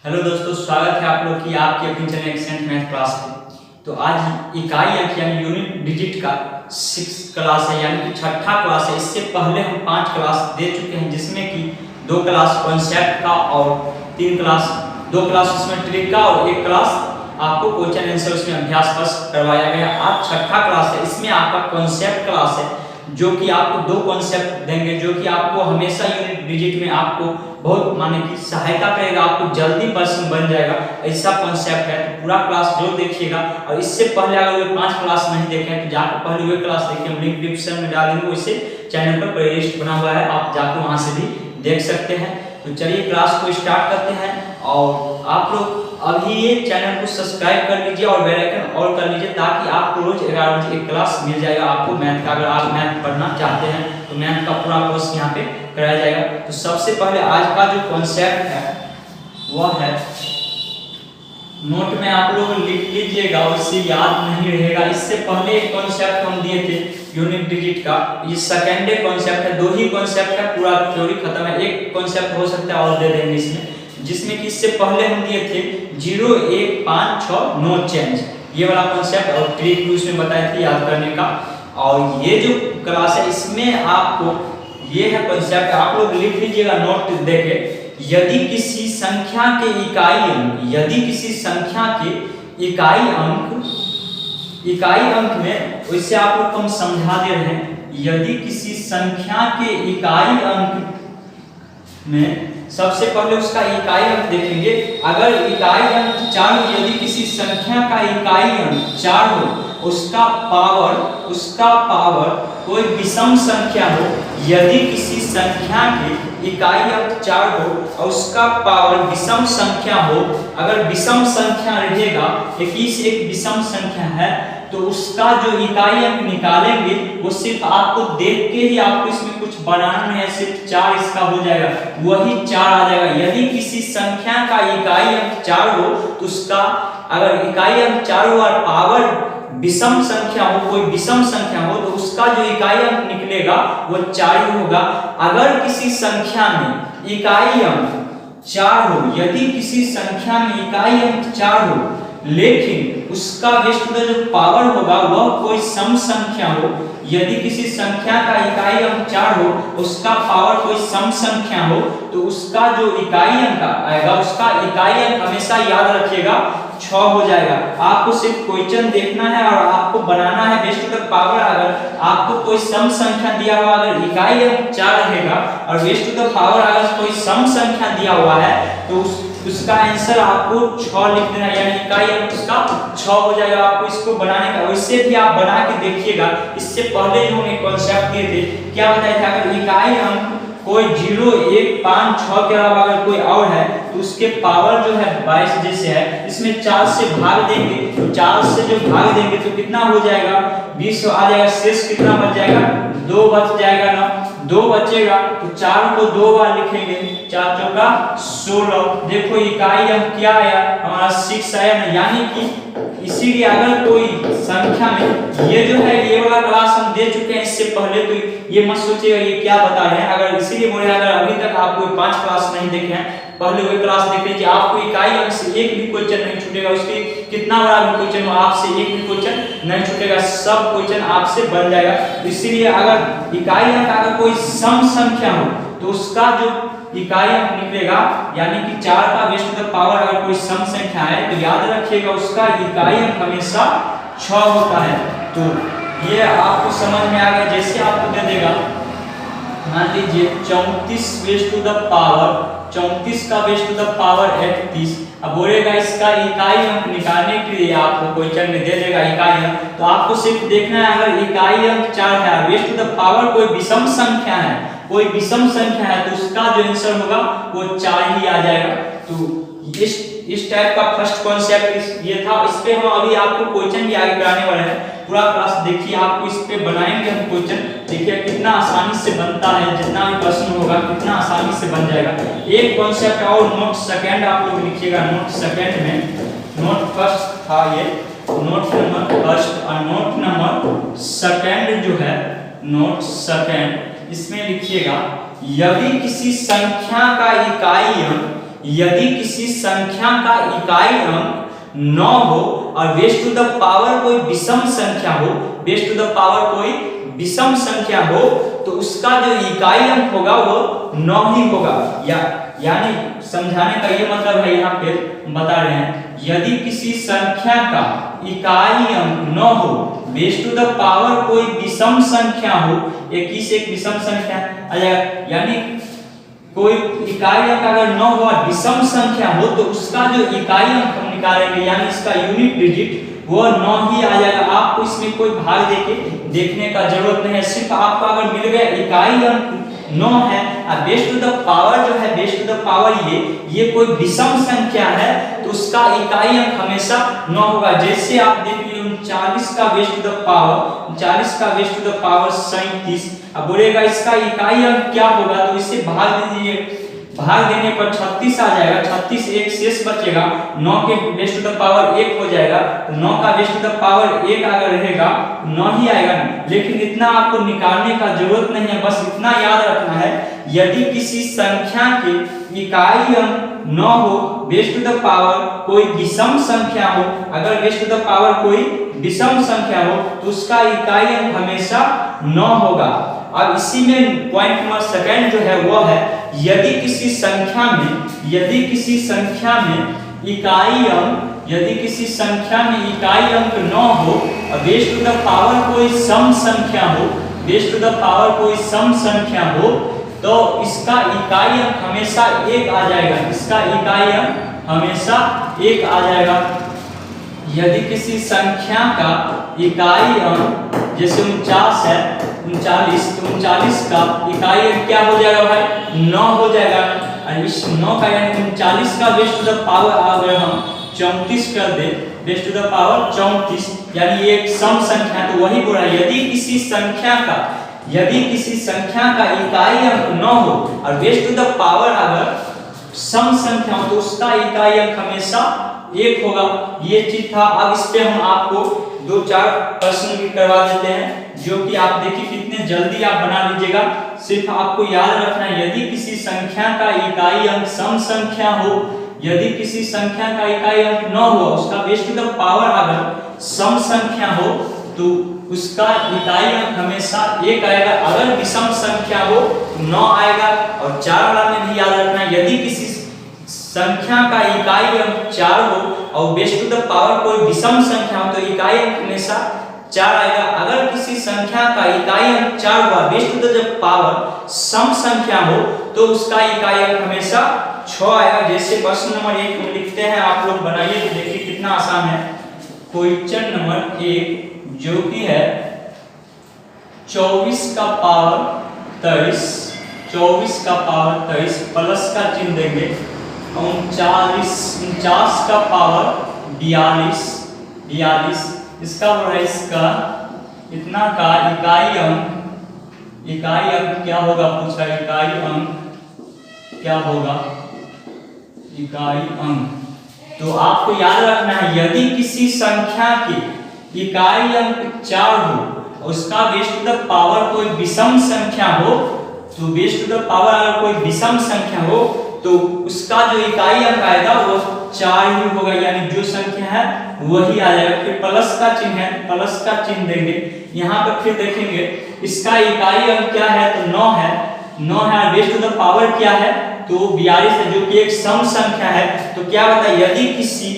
Hello दोस्तों, स्वागत है आप लोग की आपके अपनी चैनल एक्सेंट मैथ क्लास में। तो आज इकाई अंक यानी यूनिट डिजिट का 6 क्लास है, यानी कि छठा क्लास है। इससे पहले हम 5 क्लास दे चुके हैं, जिसमें कि 2 क्लास कॉन्सेप्ट का और 2 क्लास उसमें ट्रिक का और 1 क्लास आपको क्वेश्चन आंसर उसमें अभ्यास बस करवाया गया। आज छठा क्लास है, इसमें आपका कॉन्सेप्ट क्लास है, जो कि आपको 2 कॉन्सेप्ट देंगे, जो कि आपको हमेशा यूनिट डिजिट में आपको बहुत माने की सहायता करेगा, आपको जल्दी पर्सन बन जाएगा, ऐसा कॉन्सेप्ट है। तो पूरा क्लास जरूर देखिएगा। और इससे पहले अगर वे 5 क्लास नहीं देखे हैं तो जाकर पहले वे क्लास देखिए, हम लिंक डिस्क्रिप्शन में डाल देंगे। वैसे चैनल पर प्लेलिस्ट बना हुआ है, आप जाकर वहां से भी देख सकते हैं। तो चलिए क्लास को स्टार्ट करते हैं। और आप लोग अभी ये चैनल को सब्सक्राइब कर लीजिए और बेल आइकन ऑल कर लीजिए, ताकि आपको रोज 11 बजे एक क्लास मिल जाएगा आपको मैथ का। अगर आप मैथ पढ़ना चाहते हैं तो मैथ का पूरा कोर्स यहाँ पे कराया जाएगा। तो सबसे पहले आज का जो कॉन्सेप्ट है वह है, नोट में आप लोग लिख लीजिएगा, उससे याद नहीं रहेगा। इससे पहले एक कॉन्सेप्ट हम दिए थे यूनिट डिजिट का, ये सेकेंडे कॉन्सेप्ट है। 2 ही कॉन्सेप्ट है, पूरा थ्योरी खत्म है। एक कॉन्सेप्ट हो सकता है और दे देंगे इसमें, जिसमें कि इससे पहले हम दिए थे 0 1 5 6 नो चेंज, ये वाला कॉन्सेप्ट और ट्रिक भी उसमें बताई थी याद करने का। और ये जो क्लास है इसमें आपको ये है कॉन्सेप्ट, आप लोग लिख लीजिएगा नोट देके। यदि किसी संख्या के इकाई अंक में, वैसे आप लोग को हम समझा दे रहे हैं, यदि किसी संख्या के इकाई अंक में, सबसे पहले उसका इकाई अंक देखेंगे। अगर इकाई अंक 4 हो, यदि किसी संख्या का इकाई अंक 4 हो, उसका पावर कोई विषम संख्या हो, यदि किसी संख्या के इकाई अंक 4 हो और उसका पावर विषम संख्या हो, अगर विषम संख्या रहेगा, 21 एक विषम संख्या है, तो उसका जो इकाई अंक निकालेंगे वो सिर्फ आपको देख के ही, आपको इसमें कुछ बनाना नहीं है, सिर्फ 4 इसका हो जाएगा, वही 4 आ जाएगा। यदि किसी संख्या का इकाई अंक 4 हो तो उसका, अगर इकाई अंक 4 हो और पावर विषम संख्या हो, कोई विषम संख्या हो, तो उसका जो इकाई अंक निकलेगा वो 4 ही होगा। अगर किसी संख्या में इकाई अंक 4 हो, यदि किसी संख्या में इकाई अंक 4 हो, लेकिन उसका वेस्ट का जो पावर होगा वह कोई सम संख्या हो, यदि किसी संख्या का इकाई अंक 4 हो, उसका पावर कोई सम संख्या हो, तो उसका जो इकाई अंक आएगा, उसका इकाई अंक हमेशा याद रखिएगा 6 हो जाएगा। आपको सिर्फ क्वेश्चन देखना है और आपको बनाना है वेस्ट का पावर। अगर आपको कोई सम संख्या दिया हुआ, अगर इकाई अंक 4 रहेगा और वेस्ट का पावर अगर कोई सम संख्या दिया हुआ है, तो उसका आंसर आपको 6 लिख देना, यानी इकाई अंक उसका 6 हो जाएगा। आपको इसको बनाने का, वैसे भी आप बना के देखिएगा। इससे पहले जो हमने कॉन्सेप्ट दिए थे, क्या बताया था, अगर इकाई अंक कोई 0 1 5 6 के अलावा अगर कोई और है, तो उसके पावर जो है 22 जैसे है, इसमें 4 से भाग देंगे, तो 4 से जो भाग देंगे तो कितना हो जाएगा, 20 आ जाएगा। शेष कितना बच जाएगा, 2 बच जाएगा ना, 2 बचेगा तो 4 को 2 बार लिखेंगे, 4 चौका 16। देखो इकाई अंक क्या आया हमारा, 6 आया ना, यानी कि इसीलिए अगर कोई संख्या में, ये जो है ये वाला क्लास हम दे चुके हैं इससे पहले, तो ये मत सोचिएगा ये क्या बता रहे हैं। अगर इसीलिए बोले, अगर अभी तक आप कोई 5 क्लास नहीं देखे हैं, पहले वो क्लास देख लीजिए, आपको इकाई अंक से एक भी क्वेश्चन नहीं छूटेगा। उसके कितना बड़ा भी क्वेश्चन हो, आपसे एक भी क्वेश्चन नहीं छूटेगा, सब क्वेश्चन आपसे बन जाएगा। तो इसीलिए अगर इकाई अंक अगर कोई सम संख्या हो, तो उसका जो इकाई अंक निकलेगा, यानी कि 4 का वेस्ट द पावर अगर कोई सम संख्या है, तो याद रखिएगा उसका इकाई अंक हमेशा 6 होता है। तो ये आपको समझ में आ गया। जैसे आपको दे देगा, मान लीजिए 34 वेस्ट टू द पावर, 34 का वेस्ट टू द पावर 38, अब बोलेगा इसका इकाई अंक निकालने के लिए आपको क्वेश्चन में दे देगा इकाई अंक, तो आपको सिर्फ देखना है, अगर इकाई अंक 4 है, वेस्ट टू द पावर कोई विषम संख्या है, कोई विषम संख्या है, तो उसका जो आंसर होगा वो 4 ही आ जाएगा। तो इस टाइप का फर्स्ट कॉन्सेप्ट ये था। इस पे हम अभी आपको क्वेश्चन भी आगे कराने वाले हैं, पूरा क्लास देखिए, आपको इस पे बनाएंगे हम क्वेश्चन, देखिए कितना आसानी से बनता है, जितना भी प्रश्न होगा कितना आसानी से बन जाएगा। एक कॉन्सेप्ट और नोट सेकंड आप लोग लिखिएगा, नोट सेकंड में, नोट फर्स्ट था ये, नोट नंबर फर्स्ट और नोट नंबर सेकंड जो है, नोट सेकंड, इसमें लिखिएगा, यदि किसी संख्या का इकाई अंक यदि किसी संख्या का इकाई अंक 9 हो और बेस टू द पावर कोई विषम संख्या हो, बेस टू द पावर कोई विषम संख्या हो, तो उसका जो इकाई अंक होगा वो 9 ही होगा। यानी समझाने का ये मतलब है, यहाँ पे बता रहे हैं यदि किसी संख्या का इकाई अंक 9 हो, बेस टू द पावर कोई विषम संख्या हो, एक विषम संख्या आ जाएगा, यानी कोई इकाई अंक अगर 9 हो और विषम संख्या हो तो उसका जो इकाई अंक हम निकालेंगे यानी इसका यूनिट डिजिट वो 9 ही आ जाएगा। आपको इसमें कोई भाग देके देखने का जरूरत नहीं है, सिर्फ आपको अगर मिल गया इकाई अंक 9 है और बेस टू द पावर जो है, बेस टू द पावर ये कोई विषम संख्या है तो उसका इकाई अंक हमेशा 9 होगा। जैसे आप देखिए 39 का बेस टू द पावर 40 का बेस टू द पावर 37, अब बोलेगा इसका इकाई अंक क्या होगा, तो इसे भाग दे दीजिए, भाग देने पर 36 आ जाएगा, 36 एक शेष बचेगा, 9 के बेस टू द पावर 1 हो जाएगा, तो 9 का बेस टू द पावर 1 अगर रहेगा 9 ही आएगा। लेकिन इतना आपको निकालने का जरूरत नहीं है, बस इतना याद रखना है यदि किसी संख्या के इकाई अंक 9 हो, बेस टू द पावर कोई विषम संख्या हो, अगर बेस टू द पावर कोई विषम संख्या हो तो उसका इकाई अंक हमेशा 9 होगा। अब इसी में पॉइंट नंबर सेकंड जो है वो है यदि किसी संख्या में इकाई अंक, यदि किसी संख्या में इकाई अंक 9 हो और बेस टू द पावर कोई सम संख्या हो, बेस टू द पावर कोई सम संख्या हो तो इसका इकाई अंक हमेशा 1 आ जाएगा, इसका इकाई अंक हमेशा 1 आ जाएगा। यदि किसी संख्या का इकाई अंक जैसे 49 है, 39 तो 39 का इकाई अंक क्या हो जाएगा भाई 9 हो जाएगा, और इस 9 का यानी 39 का बेस टू द पावर अगर हम 34 कर दे, बेस टू द पावर 34 यानी ये एक सम संख्या है, तो वही बोल रहा है यदि किसी संख्या का इकाई अंक 9 हो और बेस टू द पावर अगर सम संख्या हो तो उसका इकाई अंक हमेशा 1 होगा। ये चीज था। अब इस पे हम आपको 2-4 प्रश्न भी करवा देते हैं जो कि आप देखिए कितने जल्दी आप बना लीजिएगा। सिर्फ आपको याद रखना है यदि किसी संख्या का इकाई अंक सम संख्या हो, यदि किसी संख्या का इकाई अंक 9 हो, उसका बेस टू द पावर अगर सम संख्या हो तो उसका इकाई अंक हमेशा 1 आएगा। अगर विषम संख्या हो तो 9 आएगा। और 4 वाला में भी याद रखना यदि किसी संख्या का इकाई अंक 4 हो और बेस टू द पावर कोई विषम संख्या हो तो इकाई अंक हमेशा 4 आएगा। अगर किसी संख्या का इकाई अंक 4 हुआ बेस टू द पावर सम संख्या हो तो उसका इकाई अंक हमेशा 6 आएगा। जैसे प्रश्न नंबर 1 में लिखते हैं, आप लोग बनाइए तो देखिए कितना आसान है। क्वेश्चन नंबर 1 जो कि है 24 का पावर 23, 24 का पावर 23 प्लस का चिन्ह देंगे, 49 का पावर 42, इसका हो रहा है इसका इतना का इकाई अंक क्या होगा, पूछा इकाई अंक क्या होगा, इकाई अंक। तो आपको याद रखना है यदि किसी संख्या की इकाई अंक 4 हो, उसका बेस टू द पावर कोई विषम संख्या हो, तो बेस टू द पावर अगर कोई विषम संख्या हो तो उसका जो इकाई अंक आएगा वो 4 ही होगा, यानी जो संख्या है वही आ जाएगा। फिर प्लस का चिन्ह है, प्लस का चिन्ह देंगे। यहाँ पर फिर देखेंगे इसका इकाई अंक क्या है तो 9 है, 9 है। बेस टू द पावर क्या है तो 42 है जो कि एक सम संख्या है। तो क्या बताए यदि किसी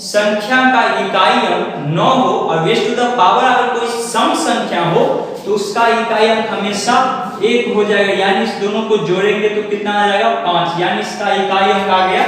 संख्या का इकाई अंक 9 हो और बेस टू द पावर अगर कोई सम संख्या हो तो उसका इकाई अंक हमेशा 1 हो जाएगा, यानी इस दोनों को जोड़ेंगे तो कितना आ जाएगा 5, यानी इसका इकाई अंक आ गया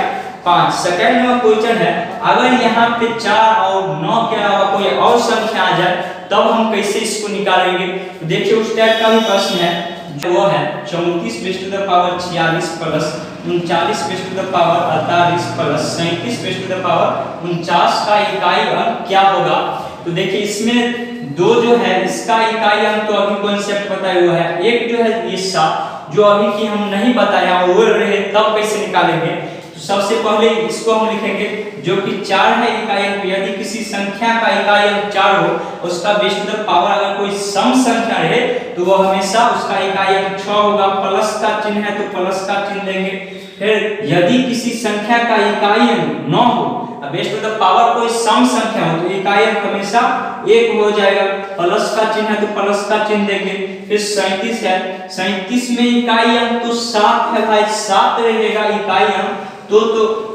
5। सेकंड नंबर क्वेश्चन है अगर यहाँ पे 4 और 9 के अलावा कोई और संख्या आ जाए तब हम कैसे इसको निकालेंगे। तो देखिए उस टाइप का भी प्रश्न है जो है 34 base to the power 46 plus 39 base to the power 48 plus 37 base to the power 49 का इकाई अंक क्या होगा। तो देखिए इसमें दो जो है इसका इकाई अंक तो अभी कॉन्सेप्ट बताया हुआ है, एक जो है ये 7 जो अभी की हम नहीं बताया वो रहे, तब कैसे निकालेंगे। तो सबसे पहले इसको हम लिखेंगे जो कि 4 है इकाई अंक। यदि किसी संख्या का इकाई अंक 4 हो, उसका बेस टू द पावर अगर कोई सम संख्या रहे तो वो हमेशा उसका इकाई अंक 6 होगा। प्लस का चिन्ह है तो प्लस का चिन्ह देंगे। फिर यदि किसी संख्या का इकाई अंक 9 हो, अब बेस टू द पावर कोई सम संख्या हो तो इकाई अंक हमेशा 1 हो जाएगा। प्लस का चिन्ह है तो प्लस का चिन्ह देंगे। फिर 37 है, 37 में इकाई अंक तो 7 है भाई, 7 रहेगा इकाई अंक। तो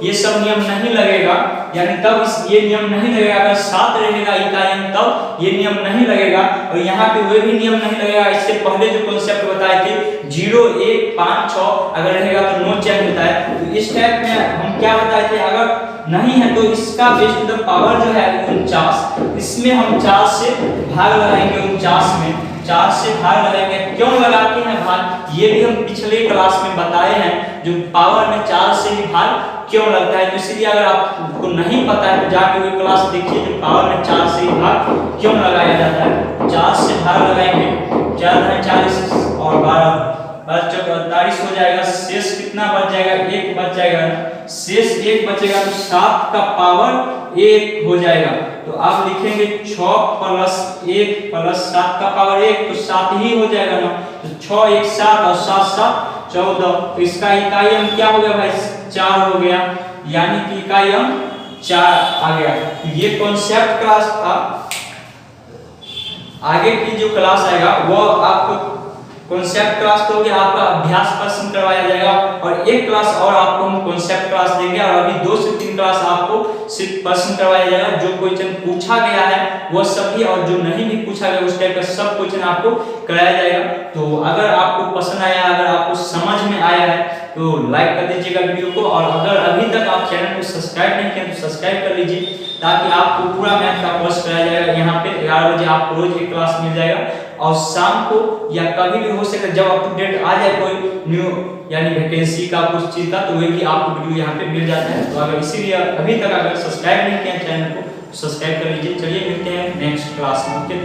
ये सब नियम नहीं लगेगा, यानी तब ये नियम नहीं लगेगा। अगर 7 रहेगा इकाई अंक तब ये नियम नहीं लगेगा, और यहाँ पे वो भी नियम नहीं लगेगा। इससे पहले जो कॉन्सेप्ट बताए थे 0 1 5 6 अगर रहेगा तो नो चेंज होता है। तो इस टाइप में हम क्या बताए थे, अगर नहीं है तो इसका बेस टू द पावर जो है 49, इसमें हम 4 से भाग लगाएंगे। 49 में 4 से भाग लगाएंगे। क्यों लगाते हैं भाग, ये भी हम पिछले क्लास में बताए हैं, जो पावर में 4 से ही भाग क्यों लगता है। तो इसलिए अगर आपको नहीं पता है तो जाके वो क्लास देखिए, जो पावर में 4 से ही भाग क्यों लगाया जाता है। 4 से भाग लगाएंगे, 4 है 40 और 12 48 हो जाएगा। शेष कितना बच जाएगा, 1 बच जाएगा। शेष 1 बचेगा तो 7 का पावर 1 हो जाएगा। तो आप लिखेंगे 6 प्लस 1 प्लस 7 का पावर 1, तो 7 ही हो जाएगा ना। तो 6 1 7 और 7 7 14। तो इसका इकाई अंक क्या हो गया भाई, 4 हो गया, यानी कि इकाई अंक 4 आ गया। तो ये कॉन्सेप्ट क्लास था। आगे की जो क्लास आएगा वो आपको कॉन्सेप्ट क्लास तो होगी, आपका अभ्यास प्रश्न करवाया जाएगा, और एक क्लास और आपको हम कॉन्सेप्ट क्लास देंगे। और अभी 2 से 3 क्लास आपको सिर्फ प्रश्न करवाया जाएगा। जो क्वेश्चन पूछा गया है वो सभी, और जो नहीं भी पूछा गया उस टाइप का सब क्वेश्चन आपको कराया जाएगा। तो अगर आपको पसंद आया, अगर आपको समझ में आया है तो लाइक कर दीजिएगा वीडियो को, और अगर अभी तक आप चैनल को सब्सक्राइब नहीं किया तो सब्सक्राइब कर लीजिए, ताकि आपको पूरा मैथ का कोर्स कराया जाएगा। यहाँ पे 11 बजे आपको रोज एक क्लास मिल जाएगा, और शाम को या कभी भी हो सके जब अप टू डेट आ जाए कोई न्यू यानी वैकेंसी का कुछ चीज का, तो वही भी आपको वीडियो यहाँ पे मिल जाता है। तो अगर इसीलिए अभी तक अगर सब्सक्राइब नहीं किया चैनल को सब्सक्राइब कर लीजिए। चलिए मिलते हैं नेक्स्ट क्लास में। ओके।